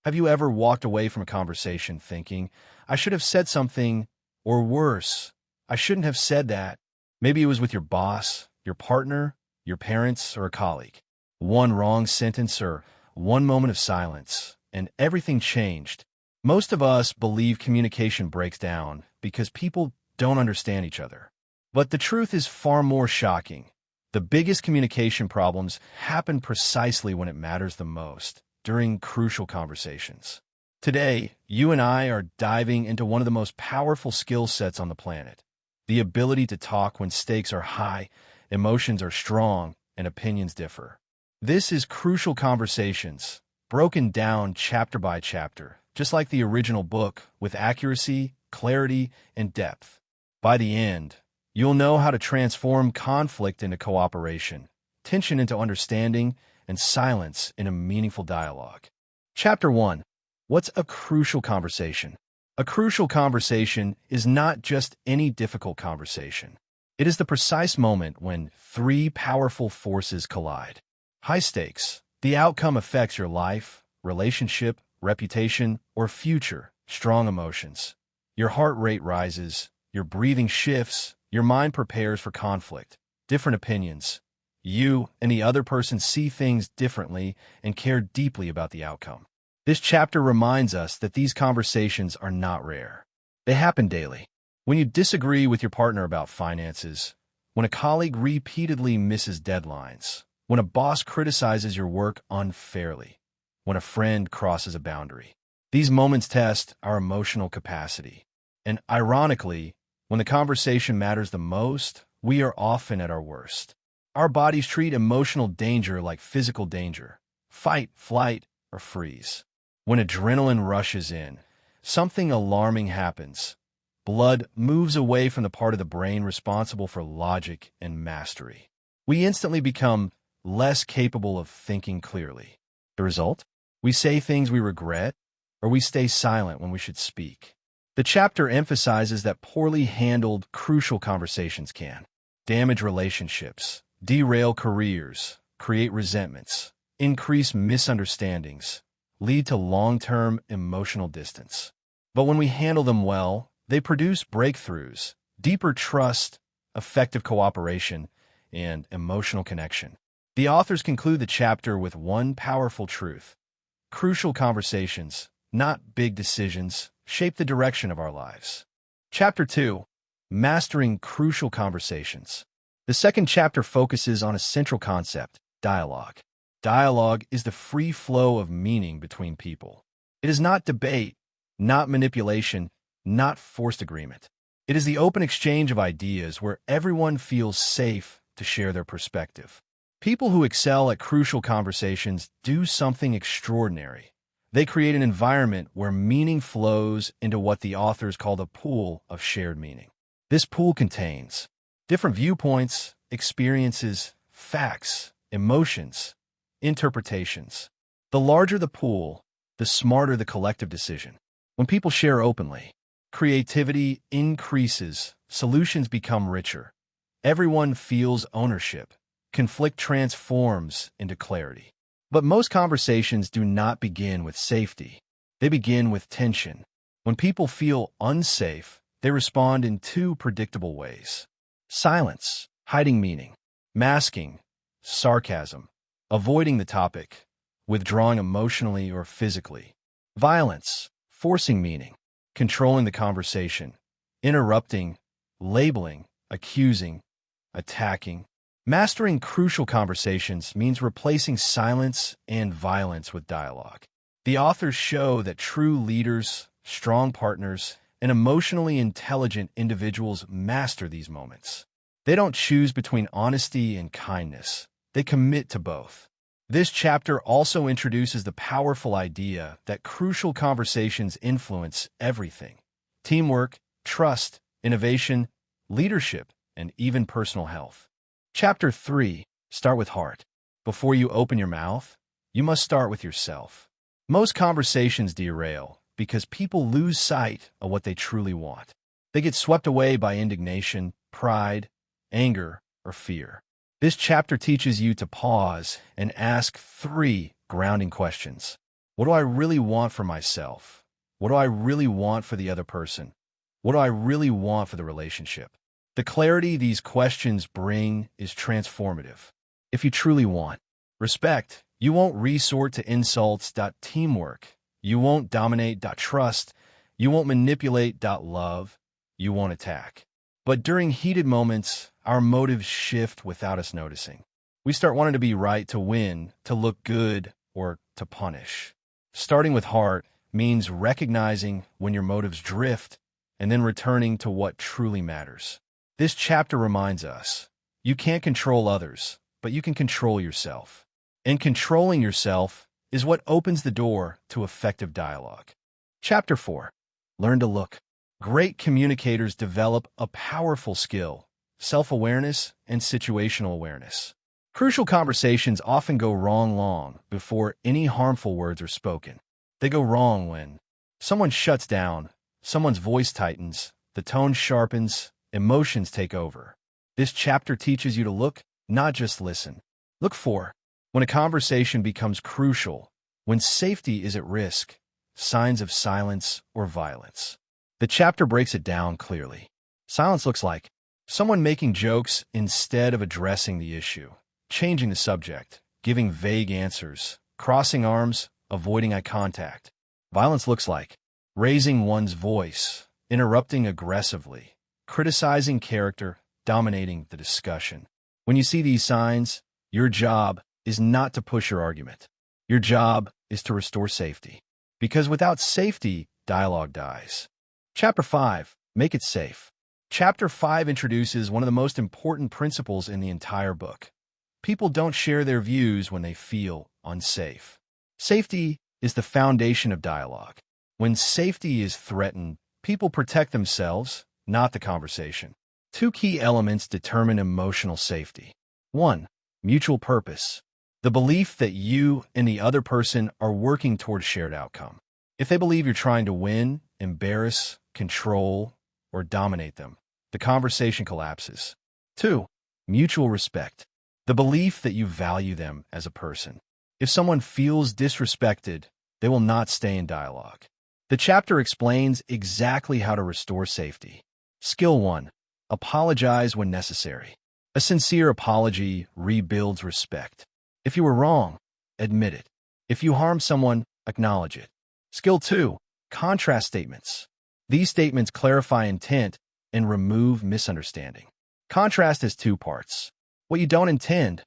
Have you ever walked away from a conversation thinking, I should have said something, or worse, I shouldn't have said that? Maybe it was with your boss, your partner, your parents, or a colleague. One wrong sentence or one moment of silence, and everything changed. Most of us believe communication breaks down because people don't understand each other. But the truth is far more shocking. The biggest communication problems happen precisely when it matters the most, during crucial conversations. Today, you and I are diving into one of the most powerful skill sets on the planet, the ability to talk when stakes are high, emotions are strong, and opinions differ. This is Crucial Conversations, broken down chapter by chapter, just like the original book, with accuracy, clarity, and depth. By the end, you'll know how to transform conflict into cooperation, tension into understanding, and silence into meaningful dialogue. Chapter 1. What's a crucial conversation? A crucial conversation is not just any difficult conversation. It is the precise moment when three powerful forces collide. High stakes. The outcome affects your life, relationship, reputation, or future. Strong emotions. Your heart rate rises, your breathing shifts, your mind prepares for conflict. Different opinions. You and the other person see things differently and care deeply about the outcome. This chapter reminds us that these conversations are not rare. They happen daily. When you disagree with your partner about finances, when a colleague repeatedly misses deadlines, when a boss criticizes your work unfairly, when a friend crosses a boundary. These moments test our emotional capacity. And ironically, when the conversation matters the most, we are often at our worst. Our bodies treat emotional danger like physical danger. Fight, flight, or freeze. When adrenaline rushes in, something alarming happens. Blood moves away from the part of the brain responsible for logic and mastery. We instantly become less capable of thinking clearly. The result? We say things we regret, or we stay silent when we should speak. The chapter emphasizes that poorly handled, crucial conversations can damage relationships, derail careers, create resentments, increase misunderstandings, lead to long-term emotional distance. But when we handle them well, they produce breakthroughs, deeper trust, effective cooperation, and emotional connection. The authors conclude the chapter with one powerful truth. Crucial conversations, not big decisions, shape the direction of our lives. Chapter 2. Mastering Crucial Conversations. The second chapter focuses on a central concept, dialogue. Dialogue is the free flow of meaning between people. It is not debate, not manipulation, not forced agreement. It is the open exchange of ideas where everyone feels safe to share their perspective. People who excel at crucial conversations do something extraordinary. They create an environment where meaning flows into what the authors call the pool of shared meaning. This pool contains different viewpoints, experiences, facts, emotions, interpretations. The larger the pool, the smarter the collective decision. When people share openly, creativity increases, solutions become richer. Everyone feels ownership. Conflict transforms into clarity. But most conversations do not begin with safety. They begin with tension. When people feel unsafe, they respond in two predictable ways. Silence, hiding meaning. Masking, sarcasm. Avoiding the topic, withdrawing emotionally or physically. Violence, forcing meaning. Controlling the conversation. Interrupting, labeling, accusing, attacking. Mastering crucial conversations means replacing silence and violence with dialogue. The authors show that true leaders, strong partners, and emotionally intelligent individuals master these moments. They don't choose between honesty and kindness. They commit to both. This chapter also introduces the powerful idea that crucial conversations influence everything: teamwork, trust, innovation, leadership, and even personal health. Chapter 3. Start with heart. Before you open your mouth, you must start with yourself. Most conversations derail because people lose sight of what they truly want. They get swept away by indignation, pride, anger, or fear. This chapter teaches you to pause and ask three grounding questions. What do I really want for myself? What do I really want for the other person? What do I really want for the relationship? The clarity these questions bring is transformative. If you truly want respect, you won't resort to insults. Teamwork. You won't dominate. Trust. You won't manipulate. Love. You won't attack. But during heated moments, our motives shift without us noticing. We start wanting to be right, to win, to look good, or to punish. Starting with heart means recognizing when your motives drift and then returning to what truly matters. This chapter reminds us, you can't control others, but you can control yourself. And controlling yourself is what opens the door to effective dialogue. Chapter 4. Learn to look. Great communicators develop a powerful skill, self-awareness and situational awareness. Crucial conversations often go wrong long before any harmful words are spoken. They go wrong when someone shuts down, someone's voice tightens, the tone sharpens, emotions take over. This chapter teaches you to look, not just listen. Look for when a conversation becomes crucial, when safety is at risk, signs of silence or violence. The chapter breaks it down clearly. Silence looks like someone making jokes instead of addressing the issue, changing the subject, giving vague answers, crossing arms, avoiding eye contact. Violence looks like raising one's voice, interrupting aggressively, criticizing character, dominating the discussion. When you see these signs, your job is not to push your argument. Your job is to restore safety. Because without safety, dialogue dies. Chapter 5. Make it safe. Chapter 5 introduces one of the most important principles in the entire book. People don't share their views when they feel unsafe. Safety is the foundation of dialogue. When safety is threatened, people protect themselves, not the conversation. Two key elements determine emotional safety. 1. Mutual purpose. The belief that you and the other person are working toward a shared outcome. If they believe you're trying to win, embarrass, control, or dominate them, the conversation collapses. 2. Mutual respect. The belief that you value them as a person. If someone feels disrespected, they will not stay in dialogue. The chapter explains exactly how to restore safety. Skill 1. Apologize when necessary. A sincere apology rebuilds respect. If you were wrong, admit it. If you harm someone, acknowledge it. Skill 2. Contrast statements. These statements clarify intent and remove misunderstanding. Contrast has two parts. What you don't intend,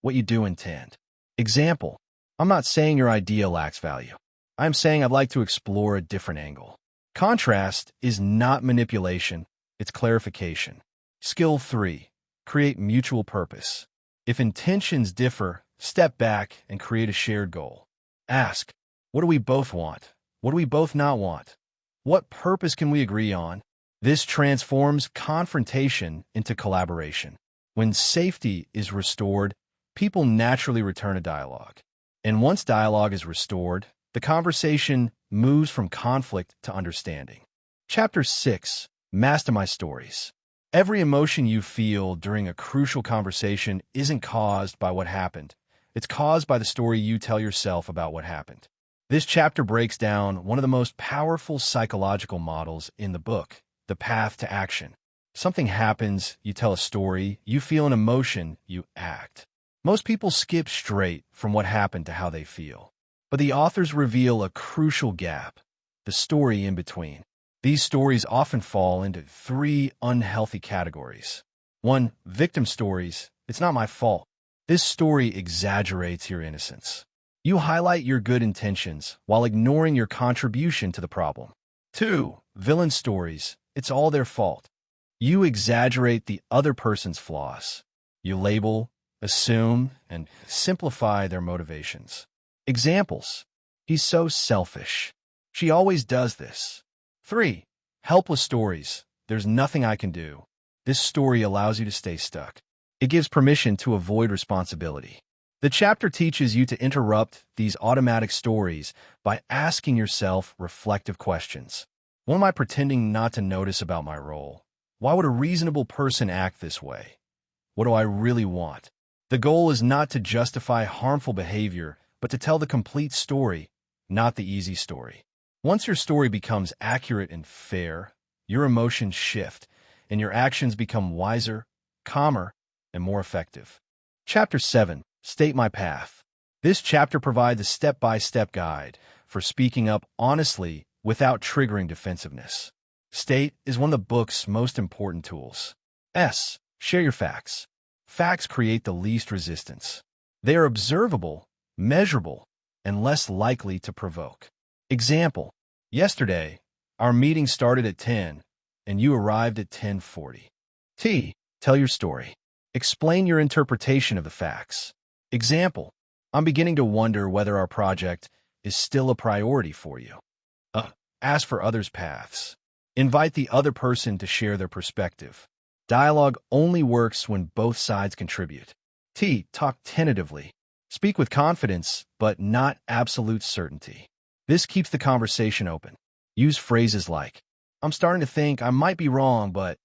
what you do intend. Example, I'm not saying your idea lacks value. I'm saying I'd like to explore a different angle. Contrast is not manipulation, it's clarification. Skill 3. Create mutual purpose. If intentions differ, step back and create a shared goal. Ask, what do we both want? What do we both not want? What purpose can we agree on? This transforms confrontation into collaboration. When safety is restored, people naturally return to dialogue. And once dialogue is restored, the conversation moves from conflict to understanding. Chapter 6. Master my stories. Every emotion you feel during a crucial conversation isn't caused by what happened. It's caused by the story you tell yourself about what happened. This chapter breaks down one of the most powerful psychological models in the book, the path to action. Something happens, you tell a story, you feel an emotion, you act. Most people skip straight from what happened to how they feel. But the authors reveal a crucial gap, the story in between. These stories often fall into three unhealthy categories. 1. Victim stories. It's not my fault. This story exaggerates your innocence. You highlight your good intentions while ignoring your contribution to the problem. 2. Villain stories. It's all their fault. You exaggerate the other person's flaws. You label, assume, and simplify their motivations. Examples. He's so selfish. She always does this. 3. Helpless stories. There's nothing I can do. This story allows you to stay stuck. It gives permission to avoid responsibility. The chapter teaches you to interrupt these automatic stories by asking yourself reflective questions. What am I pretending not to notice about my role? Why would a reasonable person act this way? What do I really want? The goal is not to justify harmful behavior, but to tell the complete story, not the easy story. Once your story becomes accurate and fair, your emotions shift, and your actions become wiser, calmer, and more effective. Chapter 7. State My Path. This chapter provides a step-by-step guide for speaking up honestly without triggering defensiveness. State is one of the book's most important tools. Share your facts. Facts create the least resistance. They are observable, measurable, and less likely to provoke. Example: yesterday, our meeting started at 10, and you arrived at 10:40. Tell your story. Explain your interpretation of the facts. Example: I'm beginning to wonder whether our project is still a priority for you. Ask for others' paths. Invite the other person to share their perspective. Dialogue only works when both sides contribute. Talk tentatively. Speak with confidence, but not absolute certainty. This keeps the conversation open. Use phrases like, I'm starting to think I might be wrong, but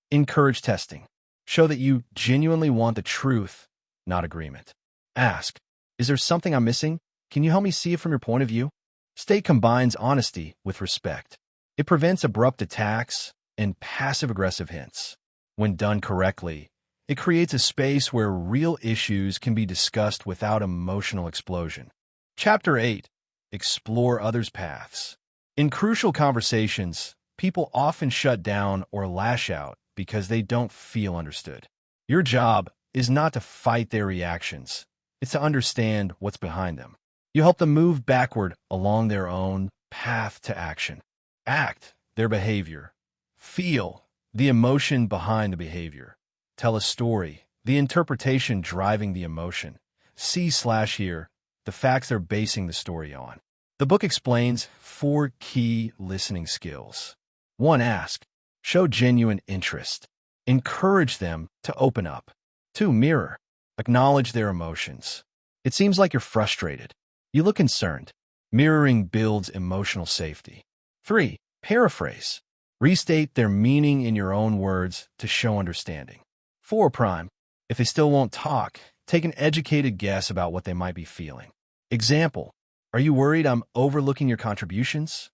encourage testing. Show that you genuinely want the truth, not agreement. Ask, is there something I'm missing? Can you help me see it from your point of view? State combines honesty with respect. It prevents abrupt attacks and passive-aggressive hints. When done correctly, it creates a space where real issues can be discussed without emotional explosion. Chapter 8. Explore others' paths. In crucial conversations, people often shut down or lash out because they don't feel understood. Your job is not to fight their reactions. It's to understand what's behind them. You help them move backward along their own path to action. Act their behavior. Feel the emotion behind the behavior. Tell a story, the interpretation driving the emotion. See/hear the facts they're basing the story on. The book explains 4 key listening skills. 1. Ask. Show genuine interest. Encourage them to open up. 2. Mirror. Acknowledge their emotions. It seems like you're frustrated. You look concerned. Mirroring builds emotional safety. 3. Paraphrase. Restate their meaning in your own words to show understanding. 4. Prime. If they still won't talk, take an educated guess about what they might be feeling. Example: are you worried I'm overlooking your contributions?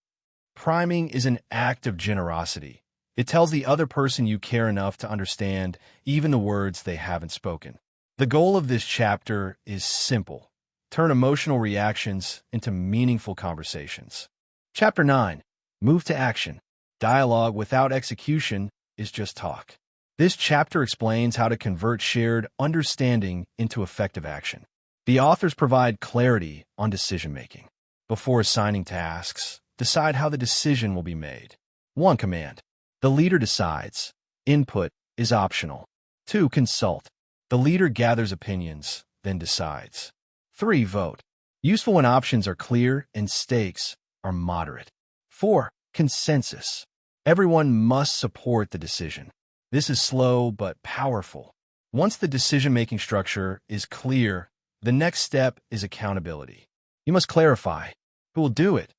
Priming is an act of generosity. It tells the other person you care enough to understand even the words they haven't spoken. The goal of this chapter is simple: turn emotional reactions into meaningful conversations. Chapter 9. Move to action. Dialogue without execution is just talk. This chapter explains how to convert shared understanding into effective action. The authors provide clarity on decision-making. Before assigning tasks, decide how the decision will be made. 1. Command. The leader decides. Input is optional. 2. Consult. The leader gathers opinions, then decides. 3. Vote. Useful when options are clear and stakes are moderate. 4. Consensus. Everyone must support the decision. This is slow but powerful. Once the decision-making structure is clear, the next step is accountability. You must clarify who will do it,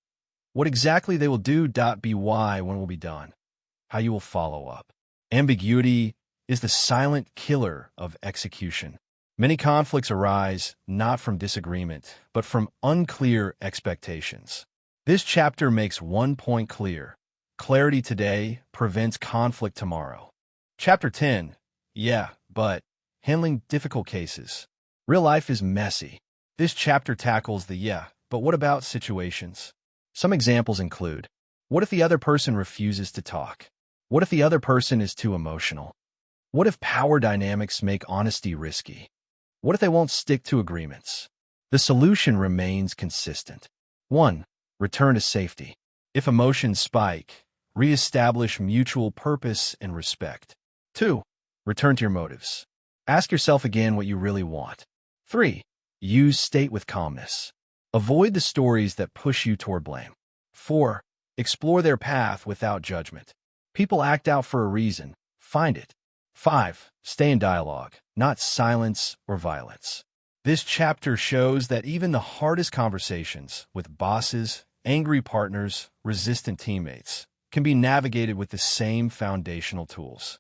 what exactly they will do, why, when it will be done, how you will follow up. Ambiguity is the silent killer of execution. Many conflicts arise not from disagreement, but from unclear expectations. This chapter makes one point clear: clarity today prevents conflict tomorrow. Chapter 10. But handling difficult cases. Real life is messy. This chapter tackles the but what about situations. Some examples include: what if the other person refuses to talk? What if the other person is too emotional? What if power dynamics make honesty risky? What if they won't stick to agreements? The solution remains consistent. 1. Return to safety. If emotions spike, reestablish mutual purpose and respect. 2. Return to your motives. Ask yourself again what you really want. 3. Use state with calmness. Avoid the stories that push you toward blame. 4. Explore their path without judgment. People act out for a reason. Find it. 5. Stay in dialogue, not silence or violence. This chapter shows that even the hardest conversations with bosses, angry partners, resistant teammates can be navigated with the same foundational tools.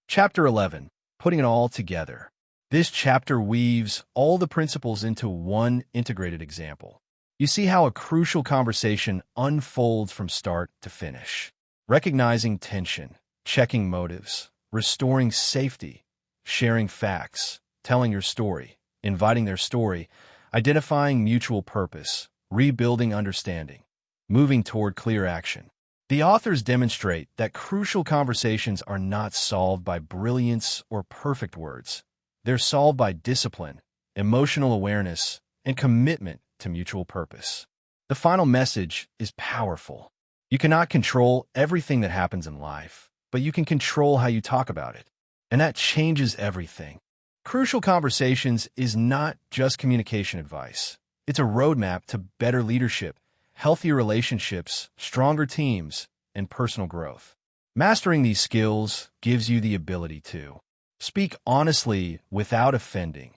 Chapter 11. Putting it all together. This chapter weaves all the principles into one integrated example. You see how a crucial conversation unfolds from start to finish. Recognizing tension, checking motives, restoring safety, sharing facts, telling your story, inviting their story, identifying mutual purpose, rebuilding understanding, moving toward clear action. The authors demonstrate that crucial conversations are not solved by brilliance or perfect words. They're solved by discipline, emotional awareness, and commitment to mutual purpose. The final message is powerful. You cannot control everything that happens in life, but you can control how you talk about it. And that changes everything. Crucial Conversations is not just communication advice. It's a roadmap to better leadership, healthier relationships, stronger teams, and personal growth. Mastering these skills gives you the ability to speak honestly without offending,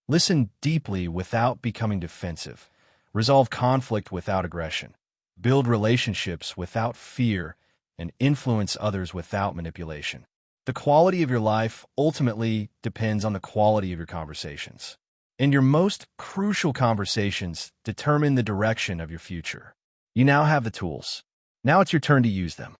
listen deeply without becoming defensive, resolve conflict without aggression, build relationships without fear, and influence others without manipulation. The quality of your life ultimately depends on the quality of your conversations. And your most crucial conversations determine the direction of your future. You now have the tools. Now it's your turn to use them.